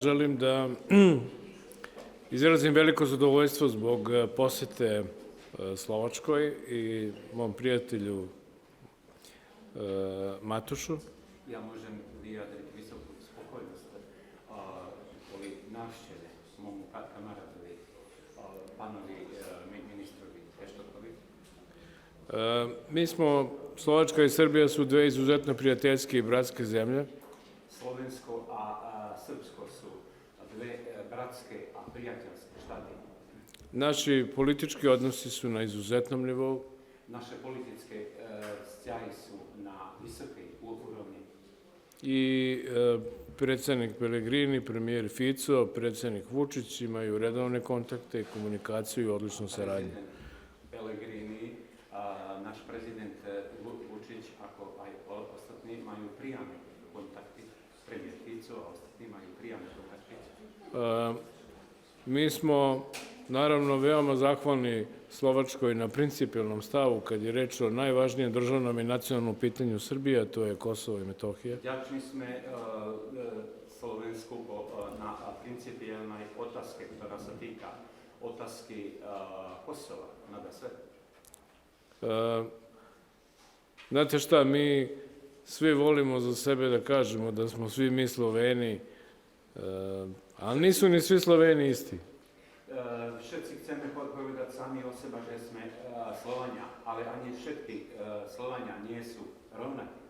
Želim da izrazim veliko zadovoljstvo zbog posete Slovačkoj i mom prijatelju Matušu. Ja môžem vyjadriť vysokú spokojnosť kvôli návšteve môjmu kamarátovi, pánovi ministrovi Eštokovi. Mi smo, Slovačka i Srbija su dve izuzetno prijateljske i bratske zemlje. Slovensko a Srbsko sú dve bratské a priateľské štáty. Naši politički odnosi su na izuzetnom nivou. Naše politické vzťahy sú na vysokej úrovni. I predsednik Pellegrini, premijer Fico, predsednik Vučić imaju redovne kontakte i komunikaciju i odličnu saradnju. Pellegrini, naš prezident Vučić, ako aj ostatní, majú priame kontakty. Premijer Fico, a ostatní majú priame kontakty. Mi smo, naravno, veoma zahvalni Slovačkoj na principijalnom stavu kad je reč o najvažnijem državnom i nacionalnom pitanju Srbije, a to je Kosovo i Metohija. Vďační sme Slovensku na principiálnej otázke, ktorá sa týka otázky Kosova, nadasve. Znate šta, mi svi volimo za sebe da kažemo da smo svi mi Sloveni, ali nisu ni svi Sloveni isti. Všetci chceme povedať sami o seba, že sme Slovania, ale ani všetky Slovania nie sú rovnakí.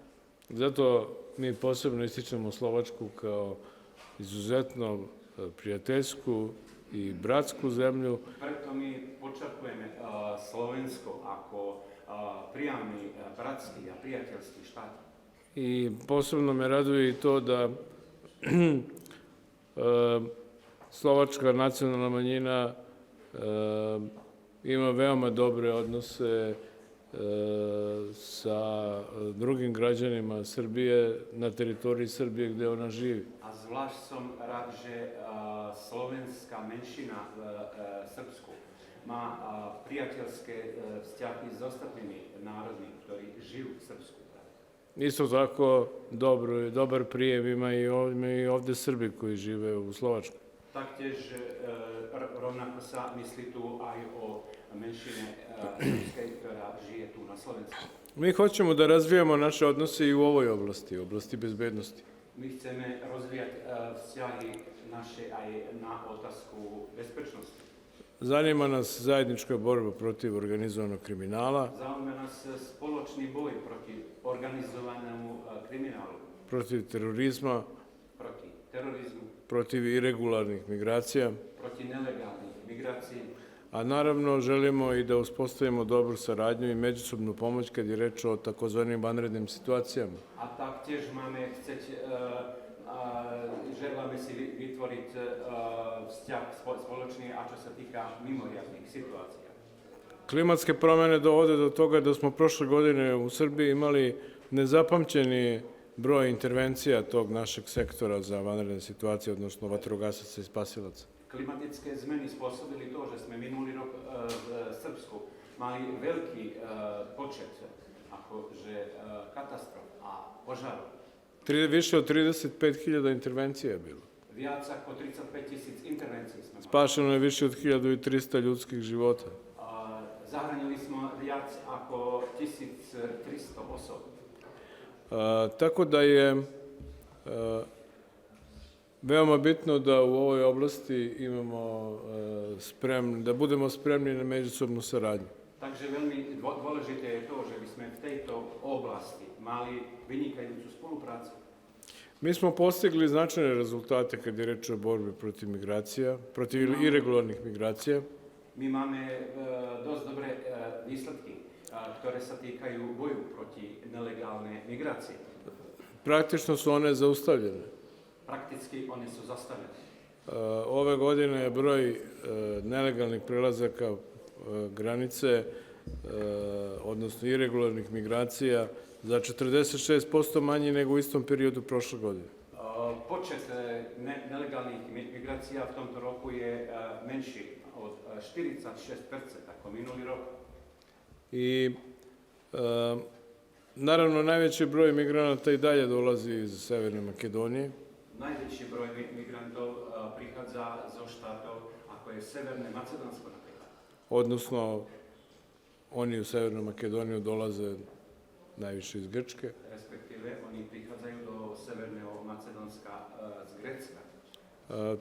Zato mi posebno ističemo Slovačku kao izuzetno prijateljsku i bratsku zemlju. Preto mi počerkujeme Slovensko ako priamy bratský a priateľský štát. I posebno me raduje i to da slovačka nacionalna manjina ima veoma dobre odnose sa drugim građanima Srbije na teritoriji Srbije gde ona živi. A zvlášť som rád, že slovenská menšina v Srbsku má priateľské vzťahy s ostatnými národmi, ktorí žijú v Srbsku. Isto tako dobar prijem ima i ovde Srbi koji žive u Slovačkoj. Taktiež rovnako sa myslí tu aj o menšine srpskej, ktorá žije tu na Slovensku. Mi hoćemo da razvijamo naše odnose i u ovoj oblasti, oblasti bezbednosti. My chceme rozvíjať vzťahy naše aj na otázku bezpečnosti. Zanima nas zajednička borba protiv organizovanog kriminala, Zaujíma nás spoločný boj proti organizovanému kriminálu, protiv terorizma, proti terorizmu, protiv iregularnih migracija, proti nelegálnej migrácii. a naravno želimo i da uspostavimo dobru saradnju i međusobnu pomoć kad je reč o takozvanim vanrednim situacijama. A taktiež želáme si vytvoriť vzťah spoločný, a čo sa týka mimoriadnych situácií. Klimatske promene dovode do toga da smo prošle godine u Srbiji imali nezapamćeni broj intervencija tog našeg sektora za vanredne situacije, odnosno vatrogasaca i spasilaca. Klimatické zmeny spôsobili to, že sme minulý rok v Srbsku mali veľký počet akože katastrof a požarov. Više od 35.000 intervencija je bilo. Viac ako 35.000 intervencií sme mali. Spašeno je više od 1.300 ljudskih života. Zahranili smo viac ako 1300 osob. Tako da je veoma bitno da u ovoj oblasti imamo da budemo spremni na međusobnu saradnju. Takže veľmi dôležité je to, že by sme v tejto oblasti mali vynikajúcu spoluprácu. Mi smo postigli značajne rezultate kad je reč o borbi protiv migracija, protiv iregularnih migracija. My máme dosť dobré výsledky, ktoré sa týkajú boju proti nelegálnej migrácii. Praktično su one zaustavljene. Prakticky one sú zastavené. Ove godine je broj nelegalnih prelazaka granice, odnosno iregularnih migracija, za 46% manji nego u istom periodu prošle godine. Počet nelegálnych migrácií v tomto roku je menší od 46% ako minulý rok. I naravno najveći broj migranata i dalje dolazi iz Severne Makedonije. najveći broj migrantov prichádza zo štátov, ako je Severné Macedónsko napríklad. Odnosno, oni u Severnu Makedoniju dolaze najviše iz Grčke. Respektíve, oni prichádzajú do Severného Macedónska z Grécka.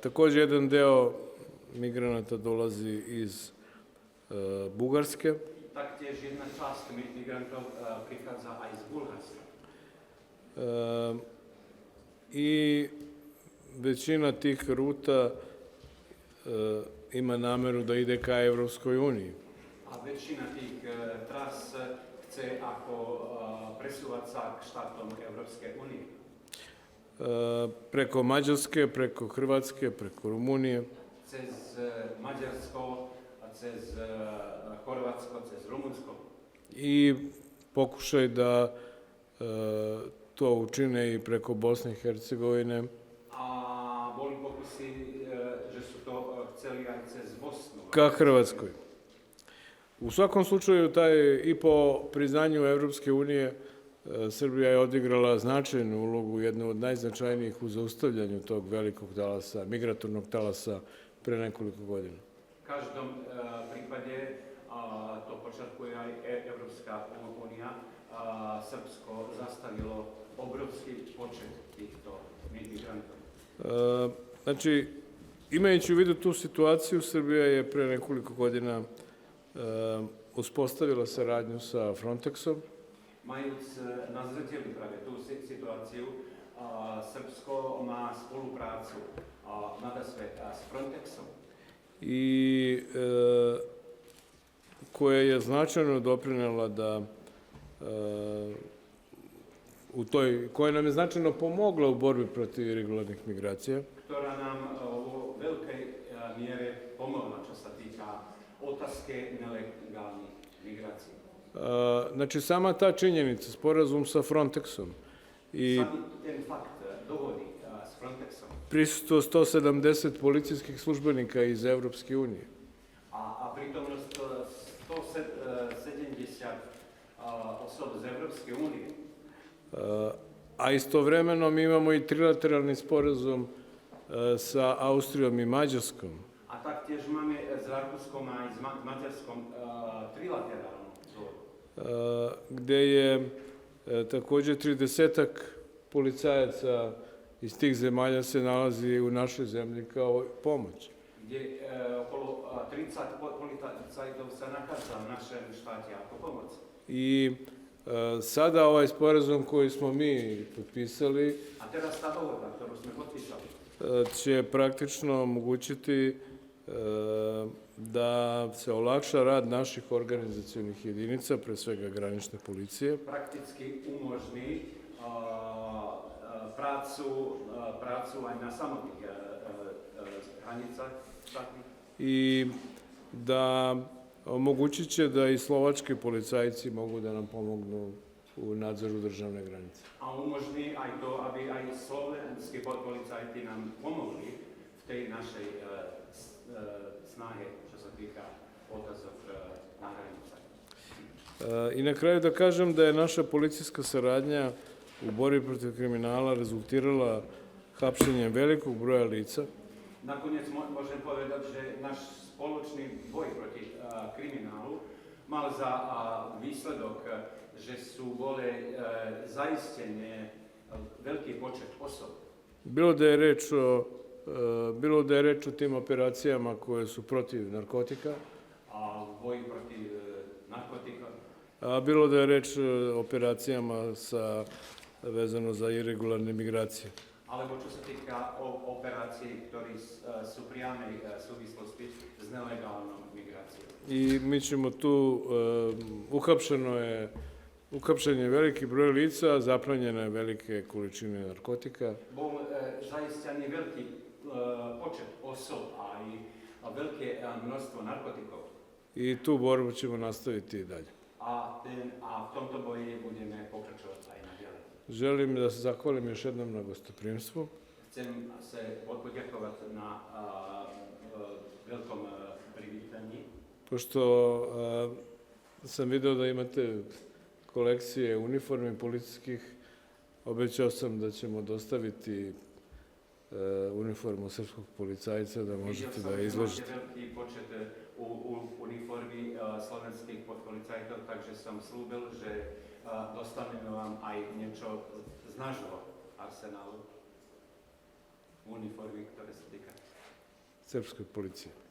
Takođe, jedan deo migranata dolazi iz Bugarske. Taktiež jedna časť migrantov prichádza aj z Bulharska. I većina tih ruta ima nameru da ide ka Evropskoj uniji. A väčšina tých tras chce ako presúvať sa k štátom Európskej únie. Preko Mađarske, preko Hrvatske, preko Rumunije. Cez Maďarsko, cez Chorvátsko, cez Rumunsko. I pokušaj da to učine i preko Bosne i Hercegovine. A boli pokusy, že su to chceli aj cez Bosnu. Ka Hrvatskoj. U svakom slučaju, i po priznanju Evropske unije, Srbija je odigrala značajnu ulogu, jednu od najznačajnijih u zaustavljanju tog velikog talasa, migratornog talasa pre nekoliko godina. V každom prípade to počatkuje aj Európska únia. Srbsko zastavilo obrovský počet týchto migrantov. Znači, imajući u vidu tu situaciju, Srbija je pre nekoliko godina uspostavila saradnju sa Frontexom. Majúc na zreteli práve tú situáciu, Srbsko má spoluprácu nadasve s Frontexom. I koja je značajno doprinela da koja nam je značajno pomogla u borbi protiv irregularnih migracija. Ktorá nám vo veľkej miere pomohla, čo sa týka otázke nelegálnych migrácií. Znači, sama ta činjenica, sporazum sa Frontexom i Sami ten fakt dohody s Frontexom prisustvo 170 policijskih službenika iz Evropske unije. a prítomnosť 170 osob z Európskej únie. A istovremeno mi imamo i trilateralni sporazum sa Austrijom i Mađarskom. A taktiež máme s Rakúskom a aj s Maďarskom trilaterálnu dohodu. Gde je takođe 30-ak policajaca iz tih zemalja se nalazi u našoj zemlji kao pomoć. Kde okolo 30 policajtov sa nachádza v našem štáte ako pomoc. I sada ovaj sporazum koji smo mi potpisali A teraz tá dohoda, ktorú sme podpísali, će praktično omogućiti da se olakša rad naših organizacionih jedinica, pre svega granične policije, prakticky umožní prácu aj na samotných hranicách štátnych. i da omogućit će da i slovački policajci mogu da nam pomognu u nadzoru državne granice. A umožní aj to, aby aj slovenskí policajti nám pomohli v tej našej snahe, čo sa týka otázok na hranicách. I na kraju da kažem da je naša policijska saradnja u borbi protiv kriminala rezultirala hapšenjem velikog broja lica. Nakoniec môžem povedať, že náš spoločný boj proti kriminálu mal za výsledok, že sú boli zaistené veľký počet osob. Bilo da je reč o tim operacijama koje su protiv narkotika, A v boji proti narkotika, a bilo da je reč o operacijama vezano za irregularne migracije. alebo čo sa týka operácií, ktoré sú priamej súvislosti s nelegálnou migráciou. I mi ćemo tu, uhapšen je veliki broj lica, zaplanjene velike količine narkotika. Bol zaistený veľký počet osob a aj veľké množstvo narkotikov. I tu borbu ćemo nastaviti i dalje. A v tomto boji budeme pokračovať aj naďalej. Želim da se zahvalim još jednom na gostoprimstvu. Chcem se poďakovať na veľkom privítaní. Pošto sam video da imate kolekcije uniformi policijskih, obećao sam da ćemo dostaviti uniformu srpskog policajca da Vidio možete sam da da izložite. imate veliki počet u uniformi slovenskih podpolicajtov, takže som slúbil, že dostaneme vám aj niečo z nášho arsenálu v uniformy, ktoré sa týka. Srpskoj policije.